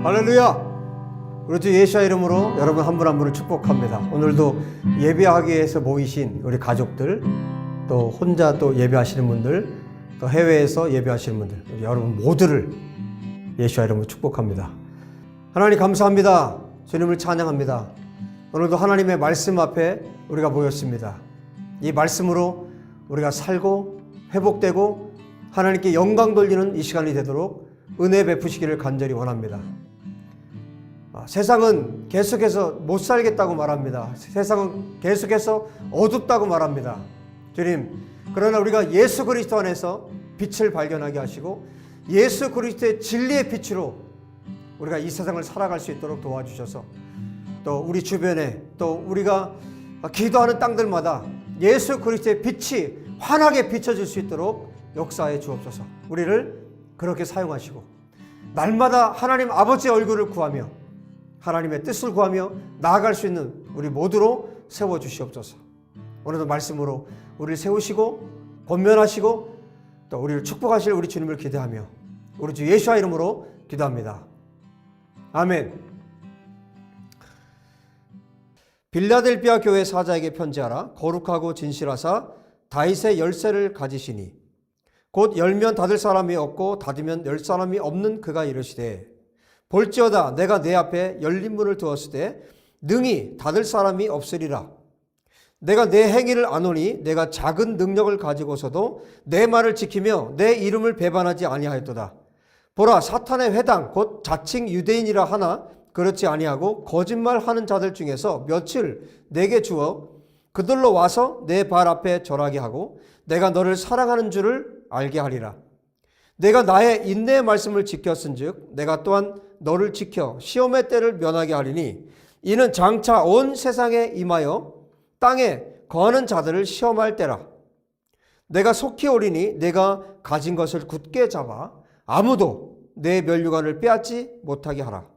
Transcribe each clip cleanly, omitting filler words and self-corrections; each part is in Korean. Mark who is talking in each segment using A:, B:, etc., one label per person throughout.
A: 할렐루야! 우리 주 예수의 이름으로 여러분 한 분 한 분을 축복합니다. 오늘도 예배하기 위해서 모이신 우리 가족들, 또 혼자 또 예배하시는 분들, 또 해외에서 예배하시는 분들, 우리 여러분 모두를 예수의 이름으로 축복합니다. 하나님 감사합니다. 주님을 찬양합니다. 오늘도 하나님의 말씀 앞에 우리가 모였습니다. 이 말씀으로 우리가 살고 회복되고 하나님께 영광 돌리는 이 시간이 되도록 은혜 베푸시기를 간절히 원합니다. 세상은 계속해서 못 살겠다고 말합니다. 세상은 계속해서 어둡다고 말합니다. 주님, 그러나 우리가 예수 그리스도 안에서 빛을 발견하게 하시고 예수 그리스도의 진리의 빛으로 우리가 이 세상을 살아갈 수 있도록 도와주셔서 또 우리 주변에 또 우리가 기도하는 땅들마다 예수 그리스도의 빛이 환하게 비춰질 수 있도록 역사해 주옵소서. 우리를 그렇게 사용하시고 날마다 하나님 아버지의 얼굴을 구하며 하나님의 뜻을 구하며 나아갈 수 있는 우리 모두로 세워주시옵소서. 오늘도 말씀으로 우리를 세우시고 권면하시고 또 우리를 축복하실 우리 주님을 기대하며 우리 주 예수의 이름으로 기도합니다. 아멘. 빌라델비아 교회 사자에게 편지하라. 거룩하고 진실하사 다윗의 열쇠를 가지시니 곧 열면 닫을 사람이 없고 닫으면 열 사람이 없는 그가 이르시되 볼지어다 내가 내 앞에 열린 문을 두었을 때 능히 닫을 사람이 없으리라. 내가 내 행위를 아노니 내가 작은 능력을 가지고서도 내 말을 지키며 내 이름을 배반하지 아니하였도다. 보라, 사탄의 회당 곧 자칭 유대인이라 하나 그렇지 아니하고 거짓말하는 자들 중에서 며칠 내게 주어 그들로 와서 내 발 앞에 절하게 하고 내가 너를 사랑하는 줄을 알게 하리라. 내가 나의 인내의 말씀을 지켰은즉 내가 또한 너를 지켜 시험의 때를 면하게 하리니 이는 장차 온 세상에 임하여 땅에 거하는 자들을 시험할 때라. 내가 속히 오리니 내가 가진 것을 굳게 잡아 아무도 내 면류관을 빼앗지 못하게 하라.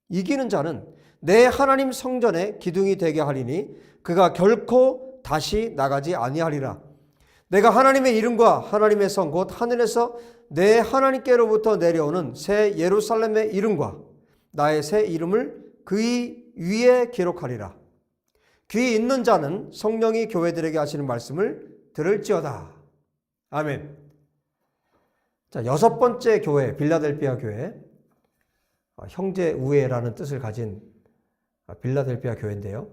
A: 이기는 자는 내 하나님 성전의 기둥이 되게 하리니 그가 결코 다시 나가지 아니하리라. 내가 하나님의 이름과 하나님의 성 곧 하늘에서 내 하나님께로부터 내려오는 새 예루살렘의 이름과 나의 새 이름을 그의 위에 기록하리라. 귀 있는 자는 성령이 교회들에게 하시는 말씀을 들을지어다. 아멘. 자, 여섯 번째 교회, 빌라델비아 교회, 형제 우애라는 뜻을 가진 빌라델비아 교회인데요.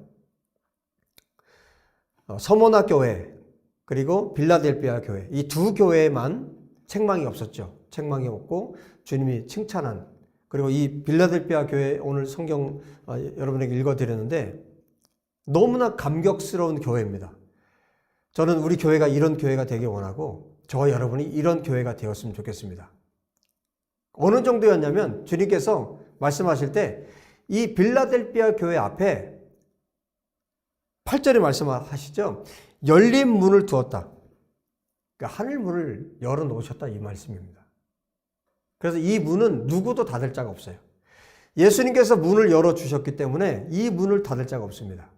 A: 서모나 교회 그리고 빌라델비아 교회, 이 두 교회에만 책망이 없었죠. 책망이 없고 주님이 칭찬한, 그리고 이 빌라델비아 교회 오늘 성경 여러분에게 읽어드렸는데 너무나 감격스러운 교회입니다. 저는 우리 교회가 이런 교회가 되길 원하고 저와 여러분이 이런 교회가 되었으면 좋겠습니다. 어느 정도였냐면 주님께서 말씀하실 때 이 빌라델비아 교회 앞에 8절에 말씀하시죠. 열린 문을 두었다. 그러니까 하늘 문을 열어놓으셨다 이 말씀입니다. 그래서 이 문은 누구도 닫을 자가 없어요. 예수님께서 문을 열어주셨기 때문에 이 문을 닫을 자가 없습니다.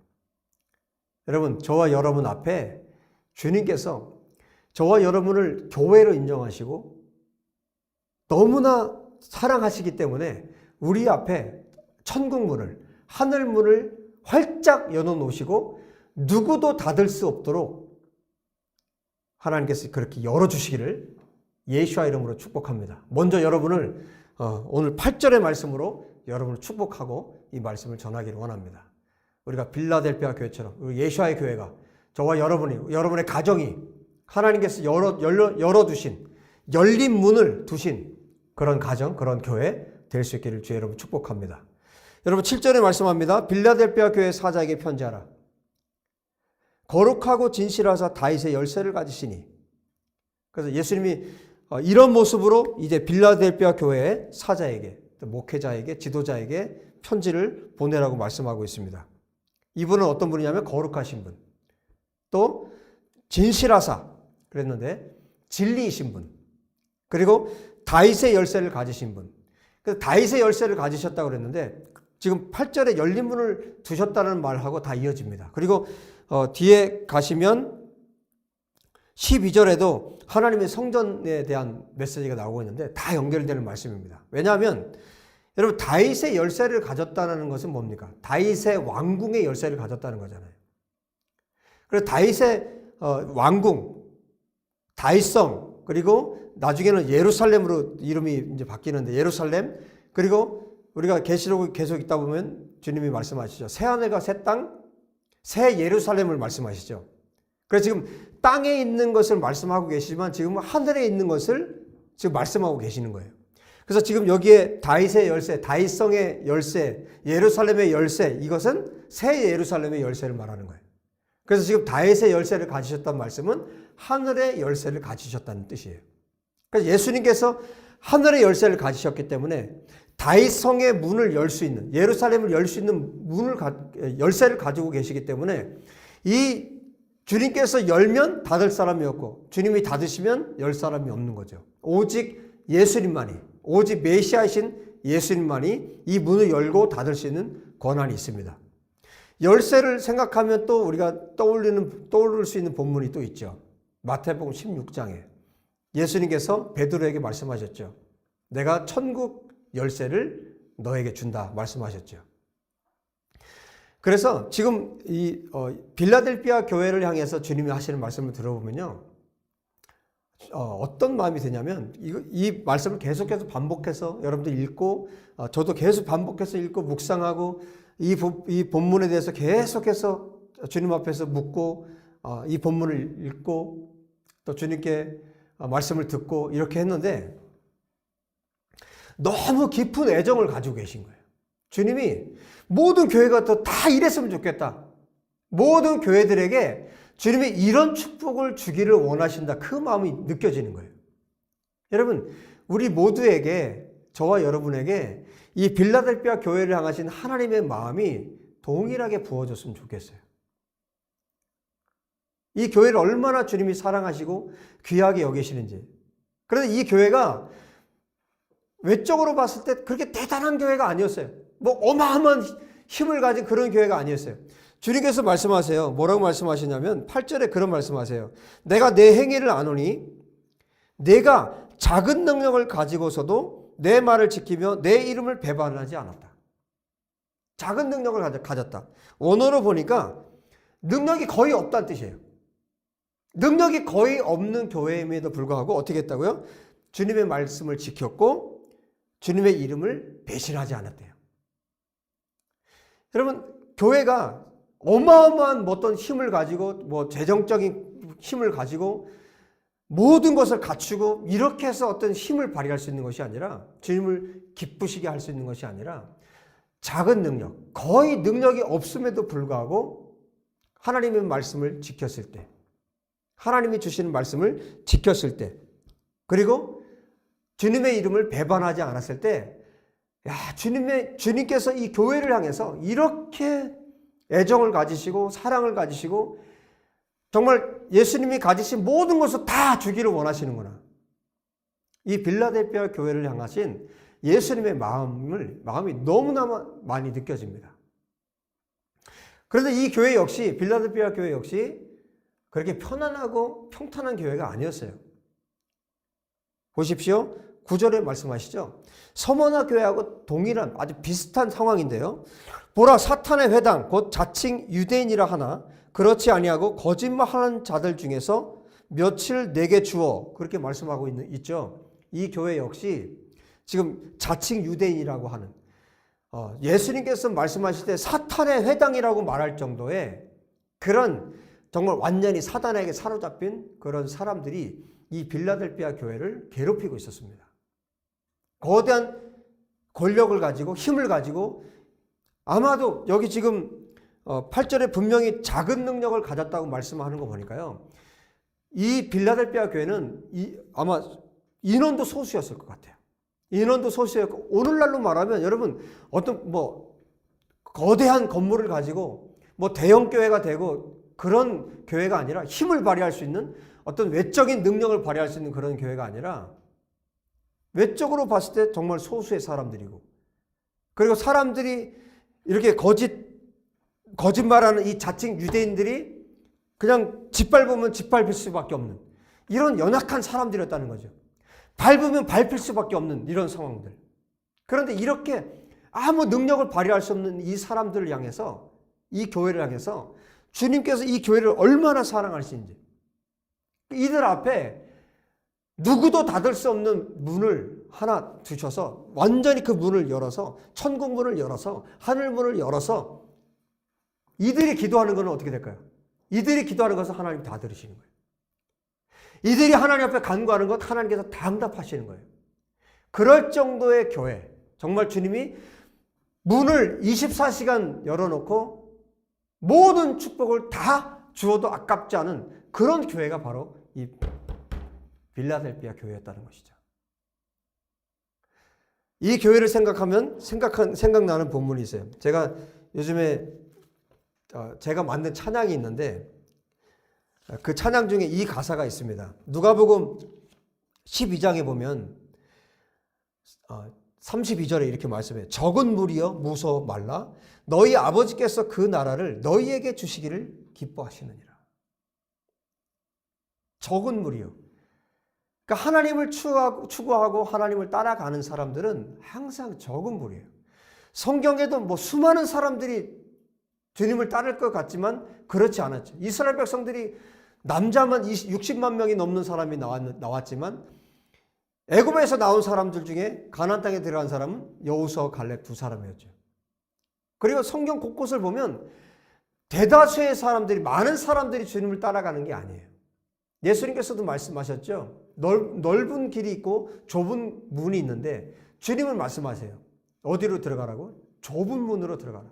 A: 여러분, 저와 여러분 앞에 주님께서 저와 여러분을 교회로 인정하시고 너무나 사랑하시기 때문에 우리 앞에 천국 문을, 하늘 문을 활짝 열어놓으시고 누구도 닫을 수 없도록 하나님께서 그렇게 열어주시기를 예수와 이름으로 축복합니다. 먼저 여러분을 오늘 8절의 말씀으로 여러분을 축복하고 이 말씀을 전하기를 원합니다. 우리가 빌라델비아 교회처럼 우리 예수와의 교회가 저와 여러분이, 여러분의 가정이 하나님께서 열어두신 열린 문을 두신 그런 가정, 그런 교회 될 수 있기를 주의 여러분 축복합니다. 여러분 7절에 말씀합니다. 빌라델비아 교회 사자에게 편지하라. 거룩하고 진실하사 다윗의 열쇠를 가지시니. 그래서 예수님이 이런 모습으로 이제 빌라델비아 교회의 사자에게, 목회자에게, 지도자에게 편지를 보내라고 말씀하고 있습니다. 이분은 어떤 분이냐면 거룩하신 분, 또 진실하사 그랬는데 진리이신 분, 그리고 다윗의 열쇠를 가지신 분. 그래서 다윗의 열쇠를 가지셨다고 그랬는데 지금 8절에 열린 문을 두셨다는 말하고 다 이어집니다. 그리고 뒤에 가시면 12절에도 하나님의 성전에 대한 메시지가 나오고 있는데 다 연결되는 말씀입니다. 왜냐하면 여러분 다윗의 열쇠를 가졌다는 것은 뭡니까? 다윗의 왕궁의 열쇠를 가졌다는 거잖아요. 그래서 다윗의 왕궁, 다윗성, 그리고 나중에는 예루살렘으로 이름이 이제 바뀌는데 예루살렘, 그리고 우리가 계시록을 계속 읽다 보면 주님이 말씀하시죠. 새 하늘과 새 땅, 새 예루살렘을 말씀하시죠. 그래서 지금 땅에 있는 것을 말씀하고 계시지만 지금 하늘에 있는 것을 지금 말씀하고 계시는 거예요. 그래서 지금 여기에 다윗의 열쇠, 다윗성의 열쇠, 예루살렘의 열쇠, 이것은 새 예루살렘의 열쇠를 말하는 거예요. 그래서 지금 다윗의 열쇠를 가지셨다는 말씀은 하늘의 열쇠를 가지셨다는 뜻이에요. 그래서 예수님께서 하늘의 열쇠를 가지셨기 때문에 다윗성의 문을 열 수 있는, 예루살렘을 열 수 있는 열쇠를 가지고 계시기 때문에 이 주님께서 열면 닫을 사람이 없고 주님이 닫으시면 열 사람이 없는 거죠. 오직 예수님만이, 오직 메시아이신 예수님만이 이 문을 열고 닫을 수 있는 권한이 있습니다. 열쇠를 생각하면 또 우리가 떠오를 수 있는 본문이 또 있죠. 마태복음 16장에 예수님께서 베드로에게 말씀하셨죠. 내가 천국 열쇠를 너에게 준다 말씀하셨죠. 그래서 지금 이 빌라델피아 교회를 향해서 주님이 하시는 말씀을 들어보면요. 어떤 마음이 드냐면 이 말씀을 계속해서 반복해서 여러분들 읽고 저도 계속 반복해서 읽고 묵상하고 이 본문에 대해서 계속해서 주님 앞에서 묻고 이 본문을 읽고 또 주님께 말씀을 듣고 이렇게 했는데 너무 깊은 애정을 가지고 계신 거예요. 주님이 모든 교회가 다 이랬으면 좋겠다. 모든 교회들에게 주님이 이런 축복을 주기를 원하신다. 그 마음이 느껴지는 거예요. 여러분, 우리 모두에게, 저와 여러분에게 이 빌라델피아 교회를 향하신 하나님의 마음이 동일하게 부어졌으면 좋겠어요. 이 교회를 얼마나 주님이 사랑하시고 귀하게 여기시는지. 그런데 이 교회가 외적으로 봤을 때 그렇게 대단한 교회가 아니었어요. 뭐 어마어마한 힘을 가진 그런 교회가 아니었어요. 주님께서 말씀하세요. 뭐라고 말씀하시냐면 8절에 그런 말씀하세요. 내가 내 행위를 아노니 내가 작은 능력을 가지고서도 내 말을 지키며 내 이름을 배반하지 않았다. 작은 능력을 가졌다. 원어로 보니까 능력이 거의 없다는 뜻이에요. 능력이 거의 없는 교회임에도 불구하고 어떻게 했다고요? 주님의 말씀을 지켰고 주님의 이름을 배신하지 않았대요. 여러분, 교회가 어마어마한 어떤 힘을 가지고 뭐 재정적인 힘을 가지고 모든 것을 갖추고 이렇게 해서 어떤 힘을 발휘할 수 있는 것이 아니라 주님을 기쁘시게 할 수 있는 것이 아니라 작은 능력, 거의 능력이 없음에도 불구하고 하나님의 말씀을 지켰을 때, 하나님이 주시는 말씀을 지켰을 때, 그리고 주님의 이름을 배반하지 않았을 때, 야, 주님께서 이 교회를 향해서 이렇게 애정을 가지시고 사랑을 가지시고 정말 예수님이 가지신 모든 것을 다 주기를 원하시는구나. 이 빌라델피아 교회를 향하신 예수님의 마음이 너무나 많이 느껴집니다. 그런데 이 교회 역시, 빌라델피아 교회 역시 그렇게 편안하고 평탄한 교회가 아니었어요. 보십시오. 9절에 말씀하시죠. 서머나 교회하고 동일한 아주 비슷한 상황인데요. 보라, 사탄의 회당 곧 자칭 유대인이라 하나 그렇지 아니하고 거짓말하는 자들 중에서 며칠 내게 주어, 그렇게 말씀하고 있죠. 이 교회 역시 지금 자칭 유대인이라고 하는, 예수님께서 말씀하실 때 사탄의 회당이라고 말할 정도의 그런 정말 완전히 사단에게 사로잡힌 그런 사람들이 이 빌라델피아 교회를 괴롭히고 있었습니다. 거대한 권력을 가지고 힘을 가지고, 아마도 여기 지금 8절에 분명히 작은 능력을 가졌다고 말씀하는 거 보니까요, 이 빌라델피아 교회는 아마 인원도 소수였을 것 같아요. 인원도 소수였고, 오늘날로 말하면 여러분 어떤 거대한 건물을 가지고 대형 교회가 되고 그런 교회가 아니라, 힘을 발휘할 수 있는 어떤 외적인 능력을 발휘할 수 있는 그런 교회가 아니라 외적으로 봤을 때 정말 소수의 사람들이고, 그리고 사람들이 이렇게 거짓말하는 이 자칭 유대인들이 그냥 짓밟으면 짓밟힐 수밖에 없는 이런 연약한 사람들이었다는 거죠. 밟으면 밟힐 수밖에 없는 이런 상황들. 그런데 이렇게 아무 능력을 발휘할 수 없는 이 사람들을 향해서, 이 교회를 향해서 주님께서 이 교회를 얼마나 사랑하시는지, 이들 앞에 누구도 닫을 수 없는 문을 하나 두셔서 완전히 그 문을 열어서, 천국 문을 열어서, 하늘 문을 열어서 이들이 기도하는 것은 어떻게 될까요? 이들이 기도하는 것은 하나님 다 들으시는 거예요. 이들이 하나님 앞에 간구하는 것 하나님께서 다 응답하시는 거예요. 그럴 정도의 교회, 정말 주님이 문을 24시간 열어놓고 모든 축복을 다 주어도 아깝지 않은 그런 교회가 바로 이 빌라델비아 교회였다는 것이죠. 이 교회를 생각하면 생각나는 본문이 있어요. 제가 요즘에 제가 만든 찬양이 있는데 그 찬양 중에 이 가사가 있습니다. 누가복음 12장에 보면 32절에 이렇게 말씀해요. 적은 무리여 무서워 말라. 너희 아버지께서 그 나라를 너희에게 주시기를 기뻐하시느니라. 적은 무리여. 그러니까 하나님을 추구하고 하나님을 따라가는 사람들은 항상 적은 무리예요. 성경에도 뭐 수많은 사람들이 주님을 따를 것 같지만 그렇지 않았죠. 이스라엘 백성들이 남자만 60만 명이 넘는 사람이 나왔지만 애굽에서 나온 사람들 중에 가나안 땅에 들어간 사람은 여호수아와 갈렙 두 사람이었죠. 그리고 성경 곳곳을 보면 대다수의 사람들이, 많은 사람들이 주님을 따라가는 게 아니에요. 예수님께서도 말씀하셨죠. 넓은 길이 있고 좁은 문이 있는데 주님은 말씀하세요. 어디로 들어가라고? 좁은 문으로 들어가라.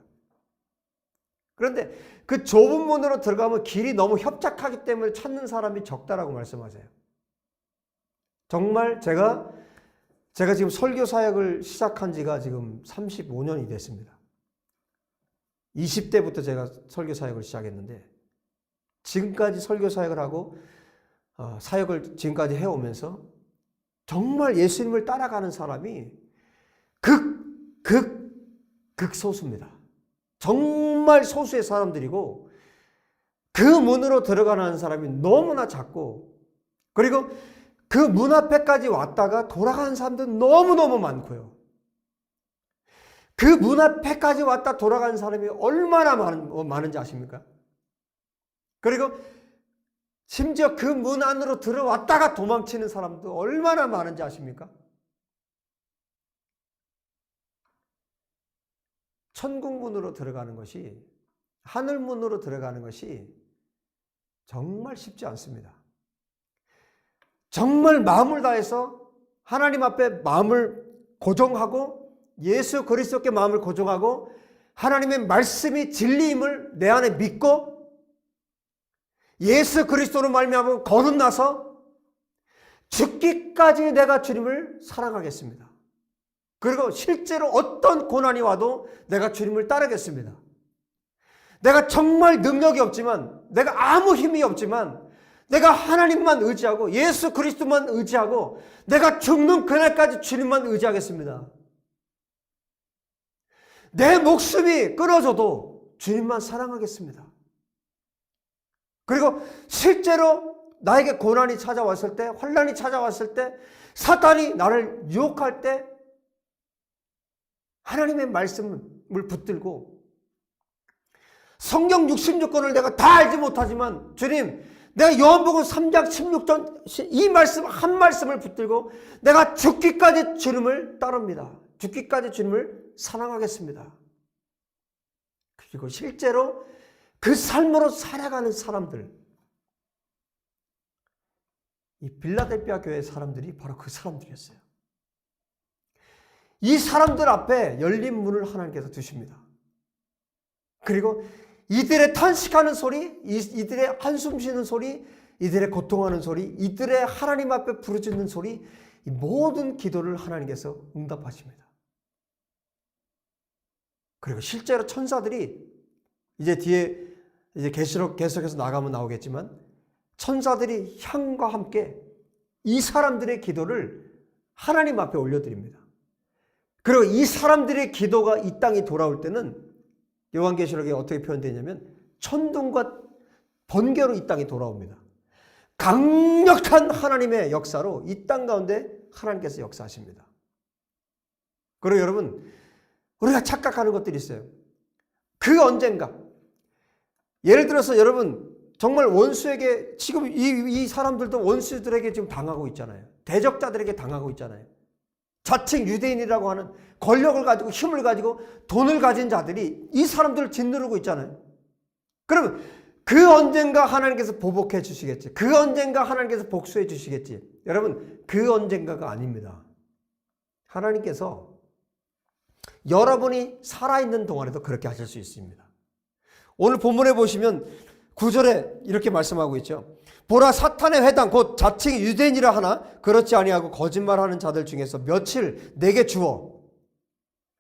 A: 그런데 그 좁은 문으로 들어가면 길이 너무 협착하기 때문에 찾는 사람이 적다라고 말씀하세요. 정말 제가 지금 설교 사역을 시작한 지가 지금 35년이 됐습니다. 20대부터 제가 설교 사역을 시작했는데 지금까지 설교 사역을 하고 사역을 지금까지 해오면서 정말 예수님을 따라가는 사람이 극소수입니다. 정말 소수의 사람들이고 그 문으로 들어가는 사람이 너무나 작고, 그리고 그 문 앞에까지 왔다가 돌아가는 사람들은 너무너무 많고요. 그 문 앞에까지 왔다 돌아가는 사람이 얼마나 많은지 아십니까? 그리고 심지어 그 문 안으로 들어왔다가 도망치는 사람도 얼마나 많은지 아십니까? 천국 문으로 들어가는 것이, 하늘 문으로 들어가는 것이 정말 쉽지 않습니다. 정말 마음을 다해서 하나님 앞에 마음을 고정하고 예수 그리스도께 마음을 고정하고 하나님의 말씀이 진리임을 내 안에 믿고 예수 그리스도로 말미암아 거듭나서 죽기까지 내가 주님을 사랑하겠습니다. 그리고 실제로 어떤 고난이 와도 내가 주님을 따르겠습니다. 내가 정말 능력이 없지만, 내가 아무 힘이 없지만, 내가 하나님만 의지하고 예수 그리스도만 의지하고 내가 죽는 그날까지 주님만 의지하겠습니다. 내 목숨이 끊어져도 주님만 사랑하겠습니다. 그리고 실제로 나에게 고난이 찾아왔을 때, 환난이 찾아왔을 때, 사탄이 나를 유혹할 때 하나님의 말씀을 붙들고 성경 66권을 내가 다 알지 못하지만 주님, 내가 요한복음 3장 16절 이 말씀 한 말씀을 붙들고 내가 죽기까지 주님을 따릅니다. 죽기까지 주님을 사랑하겠습니다. 그리고 실제로 그 삶으로 살아가는 사람들, 이 빌라델비아 교회 사람들이 바로 그 사람들이었어요. 이 사람들 앞에 열린 문을 하나님께서 두십니다. 그리고 이들의 탄식하는 소리, 이들의 한숨 쉬는 소리, 이들의 고통하는 소리, 이들의 하나님 앞에 부르짖는 소리, 이 모든 기도를 하나님께서 응답하십니다. 그리고 실제로 천사들이 이제 뒤에 이제 계시록 계속해서 나가면 나오겠지만 천사들이 향과 함께 이 사람들의 기도를 하나님 앞에 올려드립니다. 그리고 이 사람들의 기도가 이 땅에 돌아올 때는 요한계시록에 어떻게 표현되냐면 천둥과 번개로 이 땅에 돌아옵니다. 강력한 하나님의 역사로 이 땅 가운데 하나님께서 역사하십니다. 그리고 여러분, 우리가 착각하는 것들이 있어요. 그 언젠가, 예를 들어서 여러분, 정말 원수에게, 지금 이 사람들도 원수들에게 지금 당하고 있잖아요. 대적자들에게 당하고 있잖아요. 자칭 유대인이라고 하는 권력을 가지고 힘을 가지고 돈을 가진 자들이 이 사람들을 짓누르고 있잖아요. 그러면 그 언젠가 하나님께서 보복해 주시겠지. 그 언젠가 하나님께서 복수해 주시겠지. 여러분, 그 언젠가가 아닙니다. 하나님께서 여러분이 살아있는 동안에도 그렇게 하실 수 있습니다. 오늘 본문에 보시면 9절에 이렇게 말씀하고 있죠. 보라, 사탄의 회당 곧 자칭 유대인이라 하나 그렇지 아니하고 거짓말하는 자들 중에서 며칠 내게 주어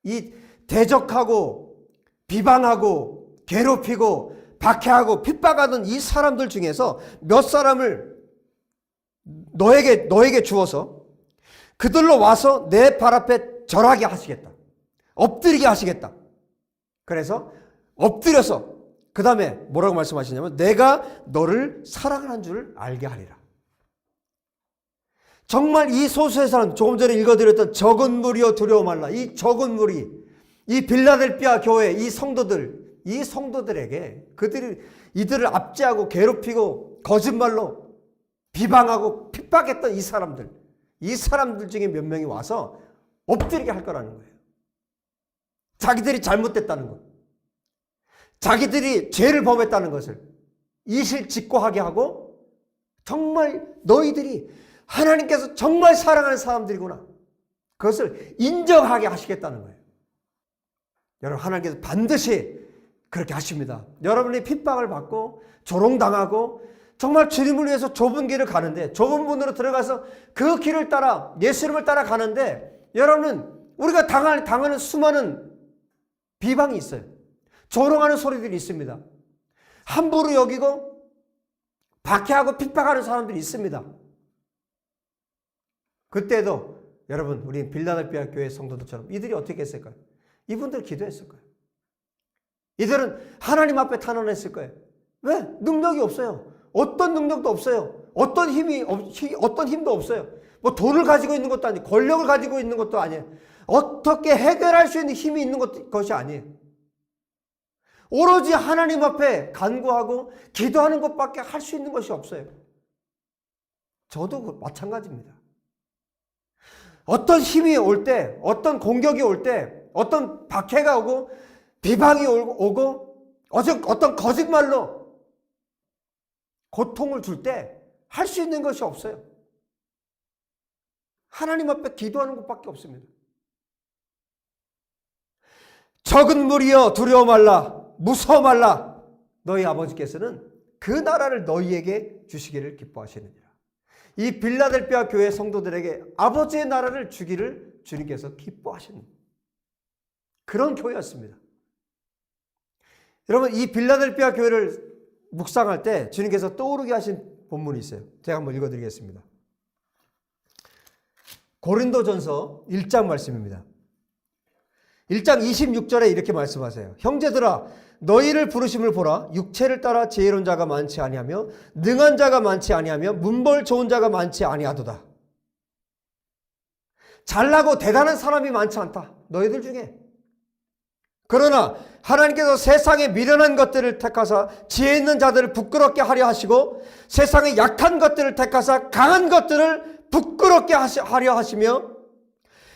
A: 이 대적하고 비방하고 괴롭히고 박해하고 핍박하던 이 사람들 중에서 몇 사람을 너에게 주어서 그들로 와서 내 발 앞에 절하게 하시겠다. 엎드리게 하시겠다. 그래서 엎드려서 그 다음에 뭐라고 말씀하시냐면 내가 너를 사랑하는 줄 알게 하리라. 정말 이 소수의 사람, 조금 전에 읽어드렸던 적은 무리여 두려워 말라. 이 적은 무리, 이 빌라델피아 교회 이 성도들에게 이들을 압제하고 괴롭히고 거짓말로 비방하고 핍박했던 이 사람들 중에 몇 명이 와서 엎드리게 할 거라는 거예요. 자기들이 잘못됐다는 것, 자기들이 죄를 범했다는 것을 이실직고하게 하고 정말 너희들이 하나님께서 정말 사랑하는 사람들이구나, 그것을 인정하게 하시겠다는 거예요. 여러분, 하나님께서 반드시 그렇게 하십니다. 여러분이 핍박을 받고 조롱당하고 정말 주님을 위해서 좁은 길을 가는데, 좁은 문으로 들어가서 그 길을 따라 예수님을 따라 가는데, 여러분은 우리가 당하는 수많은 비방이 있어요. 조롱하는 소리들이 있습니다. 함부로 여기고 박해하고 핍박하는 사람들이 있습니다. 그때도 여러분, 우리 빌라델피아 교회 성도들처럼 이들이 어떻게 했을까요? 이분들 기도했을 거예요. 이들은 하나님 앞에 탄원했을 거예요. 왜? 능력이 없어요. 어떤 능력도 없어요. 어떤 힘도 없어요. 뭐 돈을 가지고 있는 것도 아니에요. 권력을 가지고 있는 것도 아니에요. 어떻게 해결할 수 있는 힘이 있는 것이 아니에요. 오로지 하나님 앞에 간구하고 기도하는 것밖에 할 수 있는 것이 없어요. 저도 마찬가지입니다. 어떤 힘이 올 때, 어떤 공격이 올 때, 어떤 박해가 오고 비방이 오고 어떤 거짓말로 고통을 줄 때 할 수 있는 것이 없어요. 하나님 앞에 기도하는 것밖에 없습니다. 적은 무리여 두려워 말라, 무서워 말라. 너희 아버지께서는 그 나라를 너희에게 주시기를 기뻐하시느니라. 이 빌라델피아 교회 성도들에게 아버지의 나라를 주기를 주님께서 기뻐하시는 그런 교회였습니다. 여러분, 이 빌라델피아 교회를 묵상할 때 주님께서 떠오르게 하신 본문이 있어요. 제가 한번 읽어드리겠습니다. 고린도전서 1장 말씀입니다. 1장 26절에 이렇게 말씀하세요. 형제들아, 너희를 부르심을 보라. 육체를 따라 지혜로운 자가 많지 아니하며 능한 자가 많지 아니하며 문벌 좋은 자가 많지 아니하도다. 잘나고 대단한 사람이 많지 않다, 너희들 중에. 그러나 하나님께서 세상에 미련한 것들을 택하사 지혜 있는 자들을 부끄럽게 하려 하시고 세상에 약한 것들을 택하사 강한 것들을 부끄럽게 하려 하시며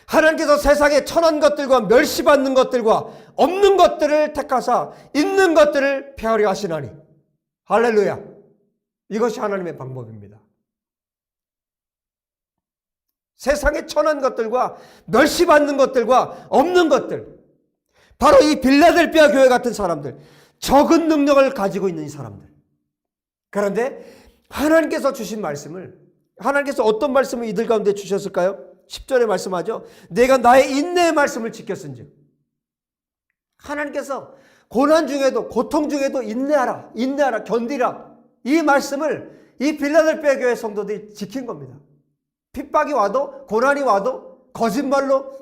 A: 하나님께서 세상에 천한 것들과 멸시받는 것들과 없는 것들을 택하사 있는 것들을 폐하려 하시나니. 할렐루야. 이것이 하나님의 방법입니다. 세상에 천한 것들과 멸시받는 것들과 없는 것들, 바로 이 빌라델피아 교회 같은 사람들, 적은 능력을 가지고 있는 이 사람들. 그런데 하나님께서 주신 말씀을, 하나님께서 어떤 말씀을 이들 가운데 주셨을까요? 10절에 말씀하죠. 내가 나의 인내의 말씀을 지켰은즉. 하나님께서 고난 중에도, 고통 중에도 인내하라, 견디라. 이 말씀을 이 빌라델피아 교회 성도들이 지킨 겁니다. 핍박이 와도, 고난이 와도 거짓말로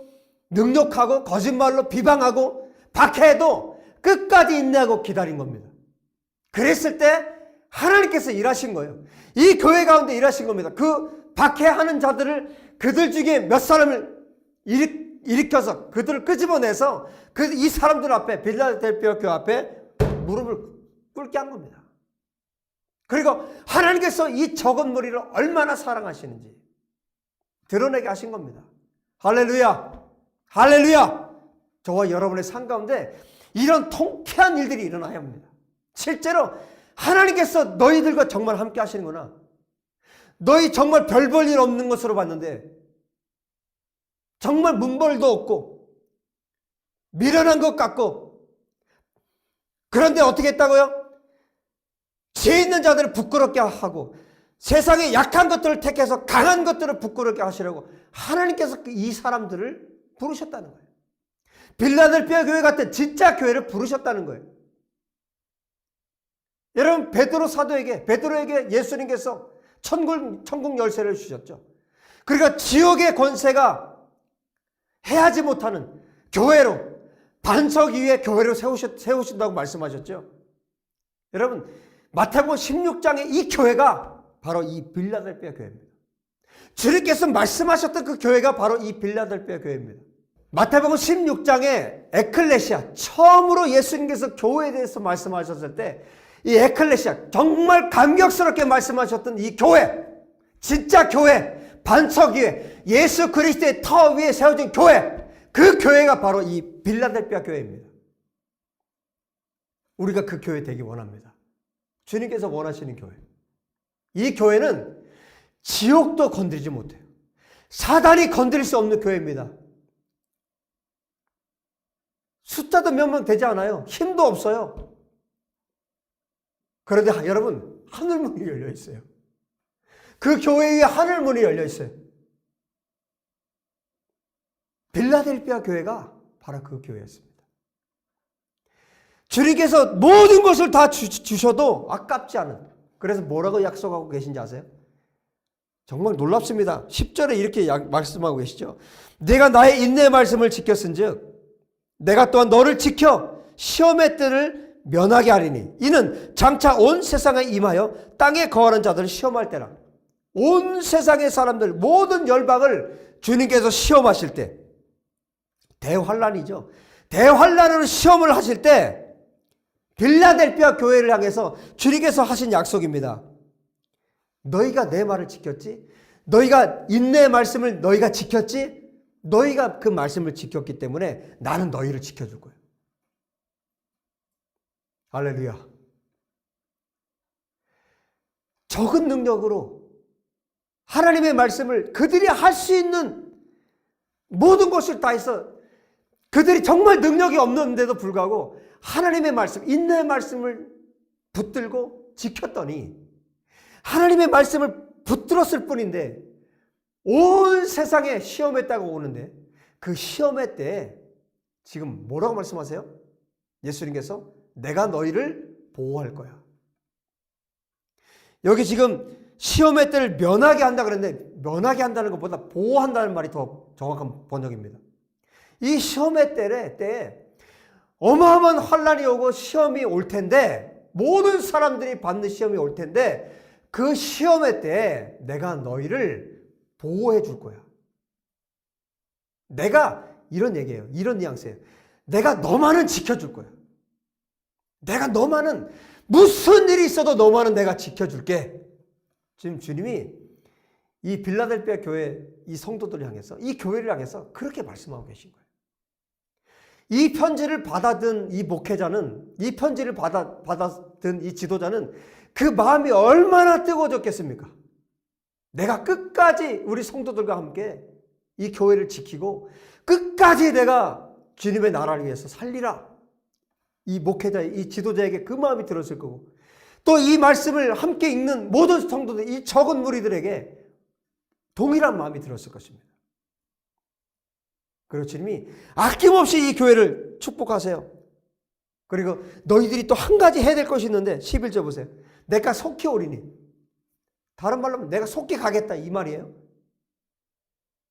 A: 능욕하고 거짓말로 비방하고 박해도 끝까지 인내하고 기다린 겁니다. 그랬을 때 하나님께서 일하신 거예요. 이 교회 가운데 일하신 겁니다. 그 박해하는 자들을, 그들 중에 몇 사람을 일으켜서 그들을 끄집어내서 이 사람들 앞에 빌라델피아 교회 앞에 무릎을 꿇게 한 겁니다. 그리고 하나님께서 이 적은 무리를 얼마나 사랑하시는지 드러내게 하신 겁니다. 할렐루야! 할렐루야! 저와 여러분의 삶 가운데 이런 통쾌한 일들이 일어나야 합니다. 실제로 하나님께서 너희들과 정말 함께 하시는구나. 너희 정말 별 볼 일 없는 것으로 봤는데 정말 문벌도 없고 미련한 것 같고 그런데 어떻게 했다고요? 죄 있는 자들을 부끄럽게 하고 세상의 약한 것들을 택해서 강한 것들을 부끄럽게 하시려고 하나님께서 이 사람들을 부르셨다는 거예요. 빌라델피아 교회 같은 진짜 교회를 부르셨다는 거예요. 여러분 베드로에게 예수님께서 천국 열쇠를 주셨죠. 그러니까 지옥의 권세가 해하지 못하는 교회로 반석 위에 교회를 세우신다고 말씀하셨죠. 여러분 마태복음 16장의 이 교회가 바로 이 빌라델피아 교회입니다. 주님께서 말씀하셨던 그 교회가 바로 이 빌라델피아 교회입니다. 마태복음 16장에 에클레시아, 처음으로 예수님께서 교회에 대해서 말씀하셨을 때 이 에클레시아, 정말 감격스럽게 말씀하셨던 이 교회, 진짜 교회, 반석 위에 예수 그리스도의 터 위에 세워진 교회, 그 교회가 바로 이 빌라델피아 교회입니다. 우리가 그 교회 되기 원합니다. 주님께서 원하시는 교회. 이 교회는 지옥도 건드리지 못해요. 사단이 건드릴 수 없는 교회입니다. 숫자도 몇 명 되지 않아요. 힘도 없어요. 그런데 여러분, 하늘문이 열려 있어요. 그 교회 위에 하늘문이 열려 있어요. 빌라델피아 교회가 바로 그 교회였습니다. 주님께서 모든 것을 다 주셔도 아깝지 않은, 그래서 뭐라고 약속하고 계신지 아세요? 정말 놀랍습니다. 10절에 이렇게 말씀하고 계시죠. 내가 나의 인내의 말씀을 지켰은즉 내가 또한 너를 지켜 시험의 때를 면하게 하리니 이는 장차 온 세상에 임하여 땅에 거하는 자들을 시험할 때라. 온 세상의 사람들 모든 열방을 주님께서 시험하실 때, 대환란이죠. 대환란으로 시험을 하실 때 빌라델피아 교회를 향해서 주님께서 하신 약속입니다. 너희가 내 말을 지켰지? 너희가 인내의 말씀을 너희가 지켰지? 너희가 그 말씀을 지켰기 때문에 나는 너희를 지켜줄 거예요. 할렐루야. 적은 능력으로 하나님의 말씀을 그들이 할 수 있는 모든 것을 다 해서 그들이 정말 능력이 없는데도 불구하고 하나님의 말씀, 인내의 말씀을 붙들고 지켰더니 하나님의 말씀을 붙들었을 뿐인데 온 세상에 시험의 때가 오는데 그 시험의 때에 지금 뭐라고 말씀하세요? 예수님께서 내가 너희를 보호할 거야. 여기 지금 시험의 때를 면하게 한다 그랬는데 면하게 한다는 것보다 보호한다는 말이 더 정확한 번역입니다. 이 시험의 때에 어마어마한 환란이 오고 시험이 올 텐데 모든 사람들이 받는 시험이 올 텐데 그 시험의 때에 내가 너희를 보호해 줄 거야. 내가 이런 얘기예요. 이런 뉘앙스예요. 내가 너만은 지켜줄 거야. 내가 너만은 무슨 일이 있어도 너만은 내가 지켜줄게. 지금 주님이 이 빌라델피아 교회 이 성도들을 향해서 이 교회를 향해서 그렇게 말씀하고 계신 거예요. 이 편지를 받아든 이 목회자는 이 편지를 받아든 이 지도자는 그 마음이 얼마나 뜨거워졌겠습니까? 내가 끝까지 우리 성도들과 함께 이 교회를 지키고 끝까지 내가 주님의 나라를 위해서 살리라. 이 목회자, 이 지도자에게 그 마음이 들었을 거고 또 이 말씀을 함께 읽는 모든 성도들, 이 적은 무리들에게 동일한 마음이 들었을 것입니다. 그리고 주님이 아낌없이 이 교회를 축복하세요. 그리고 너희들이 또 한 가지 해야 될 것이 있는데 11절 보세요. 내가 속히 오리니. 다른 말로 하면 내가 속히 가겠다 이 말이에요.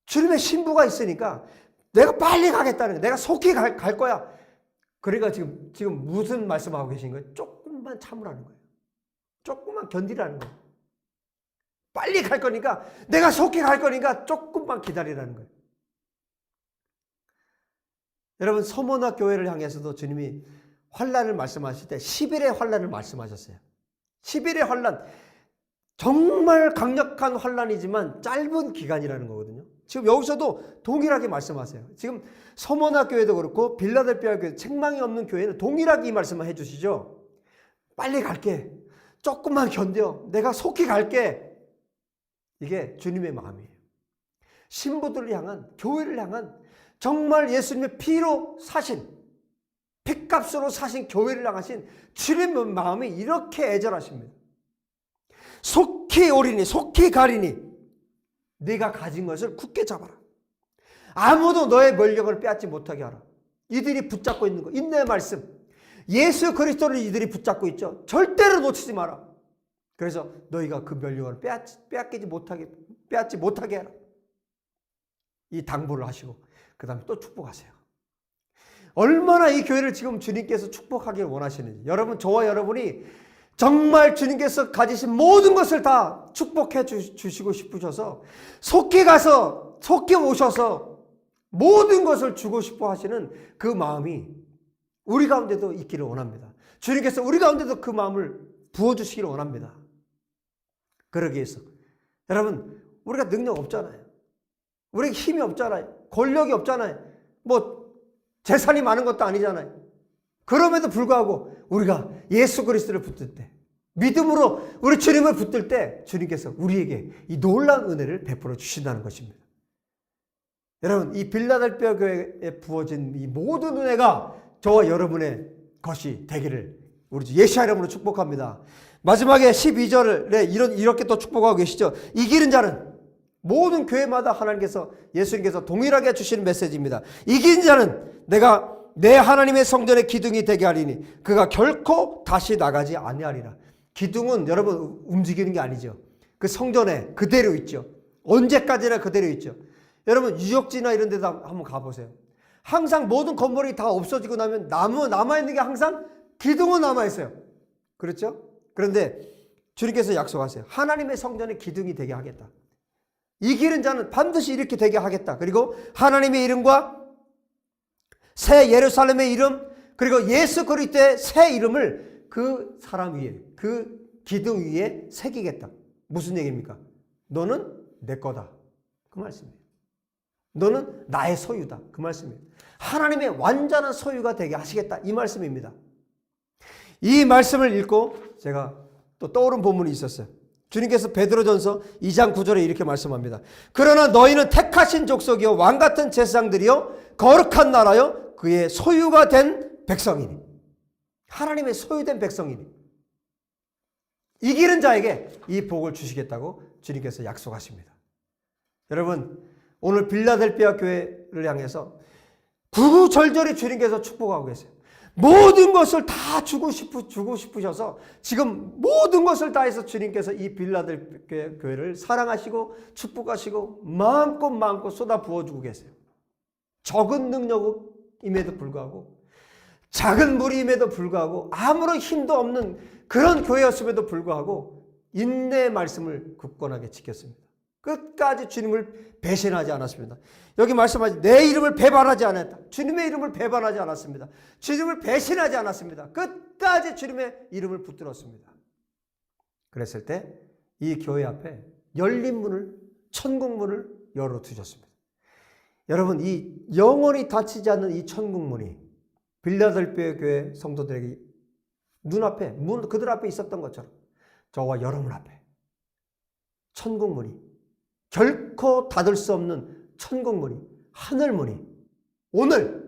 A: 주님의 신부가 있으니까 내가 빨리 가겠다는 거예요. 내가 속히 갈 거야. 그러니까 지금 무슨 말씀하고 계신 거예요? 조금만 참으라는 거예요. 조금만 견디라는 거예요. 빨리 갈 거니까 내가 속히 갈 거니까 조금만 기다리라는 거예요. 여러분 서머나 교회를 향해서도 주님이 환난을 말씀하실 때 10일의 환난을 말씀하셨어요. 10일의 환난, 정말 강력한 환난이지만 짧은 기간이라는 거거든요. 지금 여기서도 동일하게 말씀하세요. 지금 서머나 교회도 그렇고 빌라델피아 교회, 책망이 없는 교회는 동일하게 이 말씀을 해주시죠. 빨리 갈게. 조금만 견뎌. 내가 속히 갈게. 이게 주님의 마음이에요. 신부들을 향한, 교회를 향한 정말 예수님의 피로 사신, 핏값으로 사신 교회를 향하신 주님의 마음이 이렇게 애절하십니다. 속히 오리니, 속히 가리니 네가 가진 것을 굳게 잡아라. 아무도 너의 면력을 빼앗지 못하게 하라. 이들이 붙잡고 있는 거, 인내의 말씀, 예수 그리스도를 이들이 붙잡고 있죠. 절대로 놓치지 마라. 그래서 너희가 그 면력을 빼앗지 못하게 해라. 이 당부를 하시고 그 다음에 또 축복하세요. 얼마나 이 교회를 지금 주님께서 축복하길 원하시는지, 여러분, 저와 여러분이 정말 주님께서 가지신 모든 것을 다 축복해 주시고 싶으셔서 속히 가서 속히 오셔서 모든 것을 주고 싶어 하시는 그 마음이 우리 가운데도 있기를 원합니다. 주님께서 우리 가운데도 그 마음을 부어주시기를 원합니다. 그러기 위해서 여러분, 우리가 능력 없잖아요. 우리에게 힘이 없잖아요. 권력이 없잖아요. 뭐 재산이 많은 것도 아니잖아요. 그럼에도 불구하고 우리가 예수 그리스도를 붙들 때, 믿음으로 우리 주님을 붙들 때 주님께서 우리에게 이 놀라운 은혜를 베풀어 주신다는 것입니다. 여러분, 이 빌라델피아 교회에 부어진 이 모든 은혜가 저와 여러분의 것이 되기를 우리 주 예수의 이름으로 축복합니다. 마지막에 12절에 이렇게 또 축복하고 계시죠. 이기는 자는, 모든 교회마다 하나님께서, 예수님께서 동일하게 주시는 메시지입니다. 이기는 자는 내가 내 하나님의 성전의 기둥이 되게 하리니 그가 결코 다시 나가지 아니하리라. 기둥은 여러분 움직이는 게 아니죠. 그 성전에 그대로 있죠. 언제까지나 그대로 있죠. 여러분 유적지나 이런 데도 한번 가보세요. 항상 모든 건물이 다 없어지고 나면 남아있는 게 항상 기둥은 남아있어요. 그렇죠? 그런데 주님께서 약속하세요. 하나님의 성전의 기둥이 되게 하겠다. 이기는 자는 반드시 이렇게 되게 하겠다. 그리고 하나님의 이름과 새 예루살렘의 이름, 그리고 예수 그리스도의 새 이름을 그 사람 위에, 그 기둥 위에 새기겠다. 무슨 얘기입니까? 너는 내 거다. 그 말씀이에요. 너는 나의 소유다. 그 말씀이에요. 하나님의 완전한 소유가 되게 하시겠다. 이 말씀입니다. 이 말씀을 읽고 제가 또 떠오른 본문이 있었어요. 주님께서 베드로전서 2장 9절에 이렇게 말씀합니다. 그러나 너희는 택하신 족속이요 왕같은 제사장들이요 거룩한 나라요 그의 소유가 된 백성이니, 하나님의 소유된 백성이니 이기는 자에게 이 복을 주시겠다고 주님께서 약속하십니다. 여러분, 오늘 빌라델피아 교회를 향해서 구구절절히 주님께서 축복하고 계세요. 모든 것을 다 주고 싶으셔서 지금 모든 것을 다해서 주님께서 이 빌라델피아 교회를 사랑하시고 축복하시고 마음껏 쏟아 부어주고 계세요. 적은 능력임에도 불구하고, 작은 무리임에도 불구하고, 아무런 힘도 없는 그런 교회였음에도 불구하고 인내의 말씀을 굳건하게 지켰습니다. 끝까지 주님을 배신하지 않았습니다. 여기 말씀하지, 내 이름을 배반하지 않았다. 주님의 이름을 배반하지 않았습니다. 주님을 배신하지 않았습니다. 끝까지 주님의 이름을 붙들었습니다. 그랬을 때 이 교회 앞에 열린 문을, 천국 문을 열어두셨습니다. 여러분, 이 영원히 닫히지 않는 이 천국 문이 빌라델피아 교회 성도들에게 눈앞에, 그들 앞에 있었던 것처럼 저와 여러분 앞에 천국 문이, 결코 닫을 수 없는 천국 문이, 하늘 문이 오늘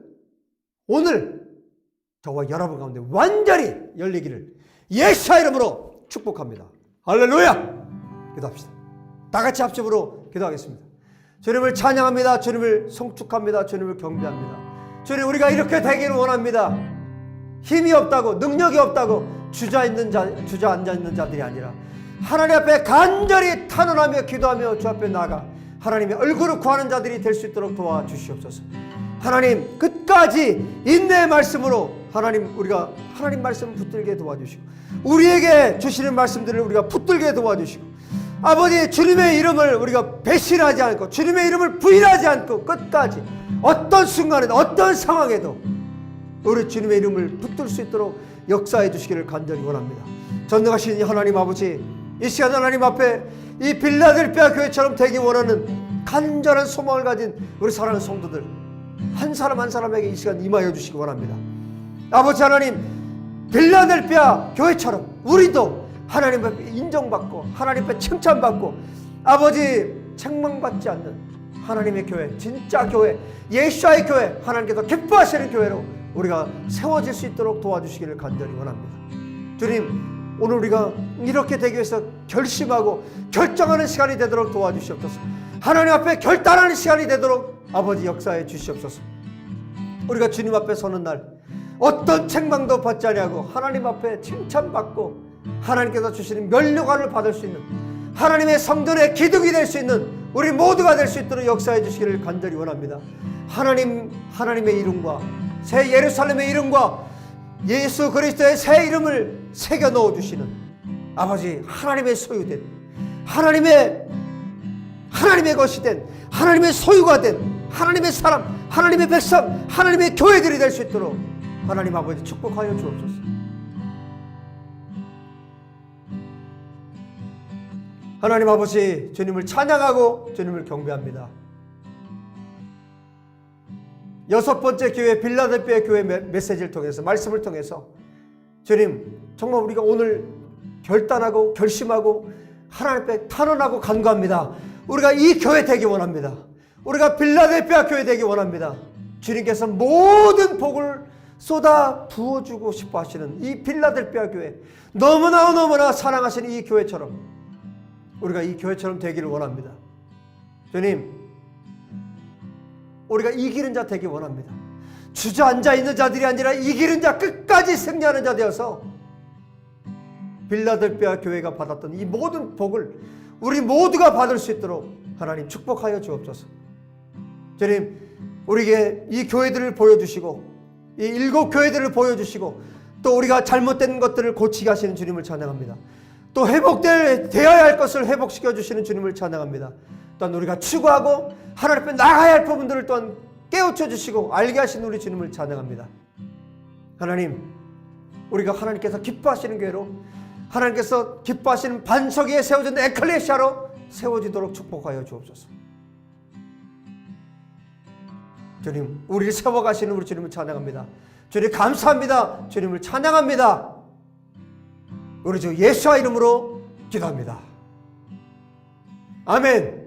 A: 저와 여러분 가운데 완전히 열리기를 예수의 이름으로 축복합니다. 할렐루야! 기도합시다. 다 같이 합심으로 기도하겠습니다. 주님을 찬양합니다. 주님을 송축합니다. 주님을 경배합니다. 주님, 우리가 이렇게 되기를 원합니다. 힘이 없다고, 능력이 없다고 주저앉아 있는 자들이 아니라 하나님 앞에 간절히 탄원하며 기도하며 주 앞에 나아가 하나님의 얼굴을 구하는 자들이 될 수 있도록 도와주시옵소서. 하나님, 끝까지 인내의 말씀으로 우리가 하나님 말씀을 붙들게 도와주시고 우리에게 주시는 말씀들을 우리가 붙들게 도와주시고, 아버지, 주님의 이름을 우리가 배신하지 않고 주님의 이름을 부인하지 않고 끝까지 어떤 순간에도 어떤 상황에도 우리 주님의 이름을 붙들 수 있도록 역사해 주시기를 간절히 원합니다. 전능하신 하나님 아버지, 이 시간 하나님 앞에 이 빌라델피아 교회처럼 되기 원하는 간절한 소망을 가진 우리 사랑하는 성도들 한 사람 한 사람에게 이 시간 임하여 주시기 원합니다. 아버지 하나님, 빌라델피아 교회처럼 우리도 하나님 앞에 인정받고 하나님 앞에 칭찬받고 아버지 책망받지 않는 하나님의 교회, 진짜 교회, 예수와의 교회, 하나님께서 기뻐하시는 교회로 우리가 세워질 수 있도록 도와주시기를 간절히 원합니다. 주님, 오늘 우리가 이렇게 되기 위해서 결심하고 결정하는 시간이 되도록 도와주시옵소서. 하나님 앞에 결단하는 시간이 되도록 아버지 역사해 주시옵소서. 우리가 주님 앞에 서는 날 어떤 책망도 받지 아니하고 하나님 앞에 칭찬받고 하나님께서 주시는 면류관을 받을 수 있는 하나님의 성전의 기둥이 될 수 있는 우리 모두가 될 수 있도록 역사해 주시기를 간절히 원합니다. 하나님의 이름과 새 예루살렘의 이름과 예수 그리스도의 새 이름을 새겨 넣어 주시는 아버지, 하나님의 소유된 하나님의 것이 된 하나님의 소유가 된 하나님의 사람, 하나님의 백성, 하나님의 교회들이 될 수 있도록 하나님 아버지 축복하여 주옵소서. 하나님 아버지, 주님을 찬양하고 주님을 경배합니다. 6번째 교회 빌라델피아 교회 메시지를 통해서, 말씀을 통해서 주님, 정말 우리가 오늘 결단하고 결심하고 하나님 앞에 탄원하고 간구합니다. 우리가 이 교회 되기 원합니다. 우리가 빌라델피아 교회 되기 원합니다. 주님께서 모든 복을 쏟아 부어주고 싶어 하시는 이 빌라델피아 교회, 너무나 사랑하시는 이 교회처럼 우리가 이 교회처럼 되기를 원합니다. 주님, 우리가 이기는 자 되기 원합니다. 주저앉아 있는 자들이 아니라 이기는 자, 끝까지 승리하는 자 되어서 빌라델피아 교회가 받았던 이 모든 복을 우리 모두가 받을 수 있도록 하나님 축복하여 주옵소서. 주님, 우리에게 이 교회들을 보여주시고 이 7교회들을 보여주시고 또 우리가 잘못된 것들을 고치게 하시는 주님을 찬양합니다. 또 되어야 할 것을 회복시켜 주시는 주님을 찬양합니다. 또한 우리가 추구하고 하나님 앞에 나가야 할 부분들을 또한 깨우쳐 주시고 알게 하시는 우리 주님을 찬양합니다. 하나님, 우리가 하나님께서 기뻐하시는 교회로, 하나님께서 기뻐하시는 반석 위에 세워진 에클레시아로 세워지도록 축복하여 주옵소서. 주님, 우리를 세워가시는 우리 주님을 찬양합니다. 주님 감사합니다. 주님을 찬양합니다. 우리 주 예수와 이름으로 기도합니다. 아멘.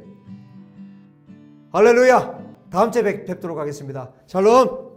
A: 할렐루야. 다음 주에 뵙도록 하겠습니다. 샬롬.